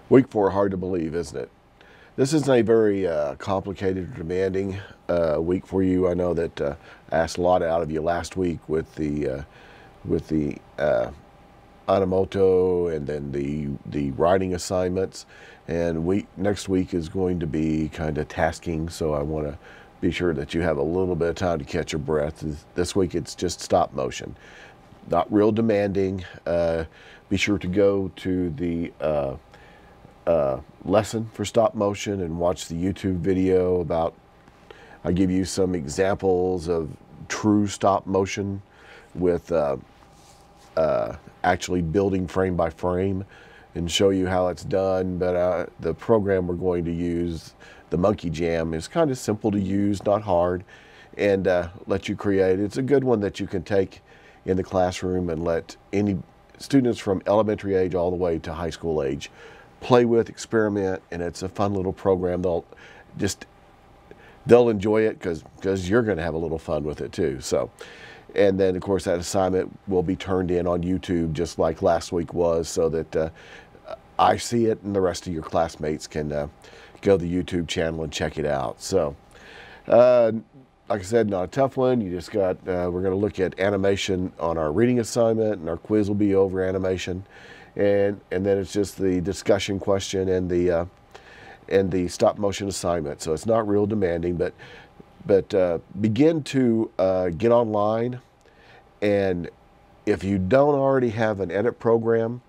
Week 4, hard to believe, isn't it? This isn't a very complicated or demanding week for you. I know that I asked a lot out of you last week with the Anamoto and then the writing assignments. And next week is going to be kind of tasking, so I want to be sure that you have a little bit of time to catch your breath. This week it's just stop motion, not real demanding. Be sure to go to the lesson for stop motion and watch the YouTube video about. I give you some examples of true stop motion with actually building frame by frame and show you how it's done. But the program we're going to use, the Monkey Jam, is kind of simple to use, not hard, and let you create. It's a good one that you can take in the classroom and let any students from elementary age all the way to high school age play with, experiment, and it's a fun little program. They'll enjoy it because you're going to have a little fun with it too. So, and then of course that assignment will be turned in on YouTube just like last week was, so that I see it and the rest of your classmates can go to the YouTube channel and check it out. So, like I said, not a tough one. You just got, we're going to look at animation on our reading assignment, and our quiz will be over animation. And then it's just the discussion question and the stop motion assignment. So it's not real demanding, but begin to get online. And if you don't already have an edit program,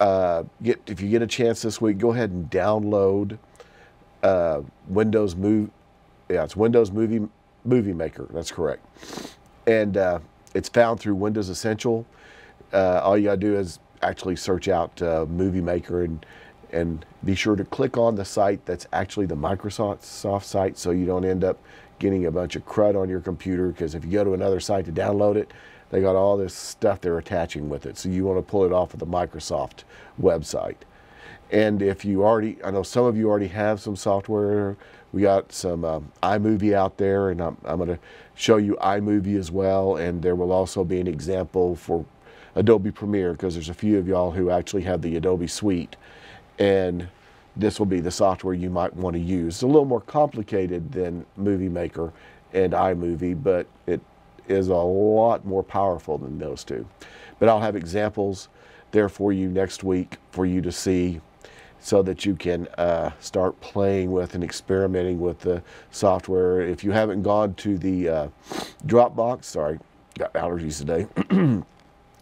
if you get a chance this week, go ahead and download Windows Movie Maker. That's correct. And it's found through Windows Essential. All you gotta do is actually search out Movie Maker and be sure to click on the site that's actually the Microsoft site, so you don't end up getting a bunch of crud on your computer, because if you go to another site to download it, they got all this stuff they're attaching with it. So you want to pull it off of the Microsoft website. And if you already, I know some of you already have some software. We got some iMovie out there, and I'm going to show you iMovie as well. And there will also be an example for Adobe Premiere, because there's a few of y'all who actually have the Adobe Suite, and this will be the software you might want to use. It's a little more complicated than Movie Maker and iMovie, but it is a lot more powerful than those two. But I'll have examples there for you next week for you to see, so that you can start playing with and experimenting with the software. If you haven't gone to the Dropbox, sorry, got allergies today.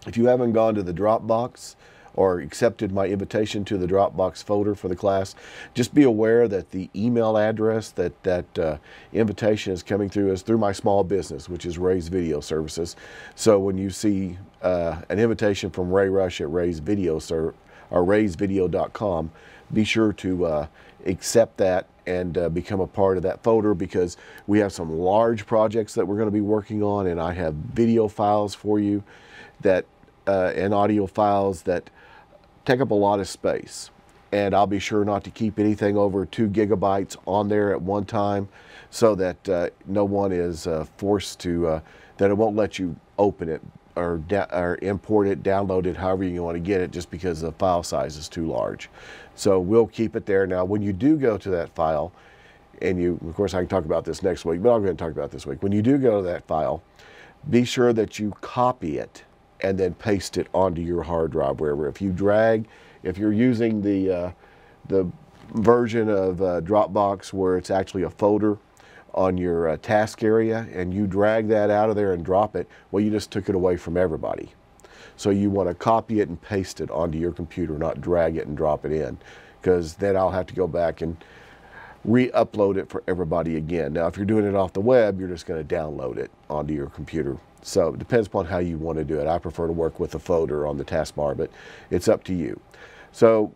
If you haven't gone to the Dropbox or accepted my invitation to the Dropbox folder for the class, just be aware that the email address that invitation is coming through is through my small business, which is Ray's Video Services. So when you see an invitation from Ray Rush at Ray's raysvideo.com, be sure to accept that and become a part of that folder, because we have some large projects that we're going to be working on, and I have video files for you that and audio files that take up a lot of space. And I'll be sure not to keep anything over 2 gigabytes on there at one time, so that no one is forced to, that it won't let you open it or import it, download it, however you want to get it, just because the file size is too large. So we'll keep it there. Now, when you do go to that file, and of course I can talk about this next week, but I'm going to talk about this week. When you do go to that file, be sure that you copy it and then paste it onto your hard drive wherever. If you're using the version of Dropbox where it's actually a folder on your task area, and you drag that out of there and drop it, well, you just took it away from everybody. So you want to copy it and paste it onto your computer, not drag it and drop it in, because then I'll have to go back and re-upload it for everybody again. Now, if you're doing it off the web, you're just going to download it onto your computer. So it depends upon how you want to do it. I prefer to work with a folder on the taskbar, but it's up to you. So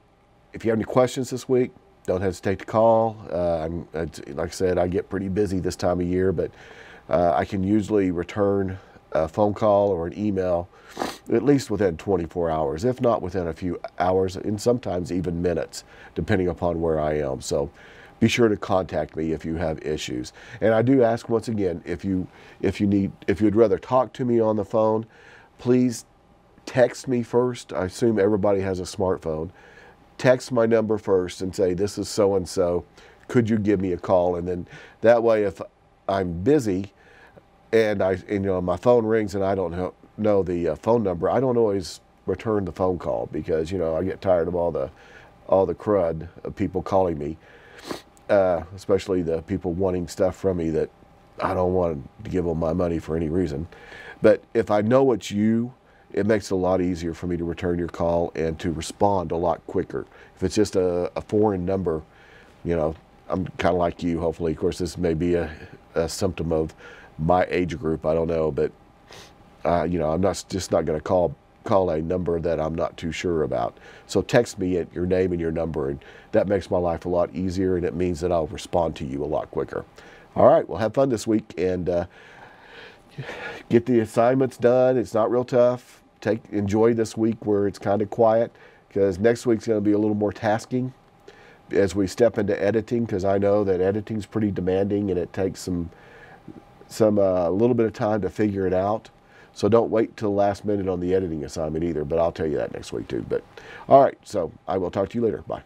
if you have any questions this week, don't hesitate to call. Like I said, I get pretty busy this time of year, but I can usually return a phone call or an email at least within 24 hours, if not within a few hours, and sometimes even minutes, depending upon where I am. So be sure to contact me if you have issues. And I do ask once again, if you'd rather talk to me on the phone, please text me first. I assume everybody has a smartphone. text my number first and say, this is so-and-so, could you give me a call? And then that way, if I'm busy and my phone rings and I don't know the phone number, I don't always return the phone call because, I get tired of all the crud of people calling me, especially the people wanting stuff from me that I don't want to give them my money for any reason. But if I know it's you, it makes it a lot easier for me to return your call and to respond a lot quicker. If it's just a foreign number, I'm kind of like you, hopefully. Of course, this may be a symptom of my age group. I don't know, but I'm just not going to call a number that I'm not too sure about. So text me at your name and your number, and that makes my life a lot easier, and it means that I'll respond to you a lot quicker. All right, well, have fun this week and get the assignments done. It's not real tough. Enjoy this week where it's kind of quiet, because next week's going to be a little more tasking as we step into editing, because I know that editing is pretty demanding and it takes a little bit of time to figure it out. So don't wait till the last minute on the editing assignment either, but I'll tell you that next week too. But all right, so I will talk to you later. Bye.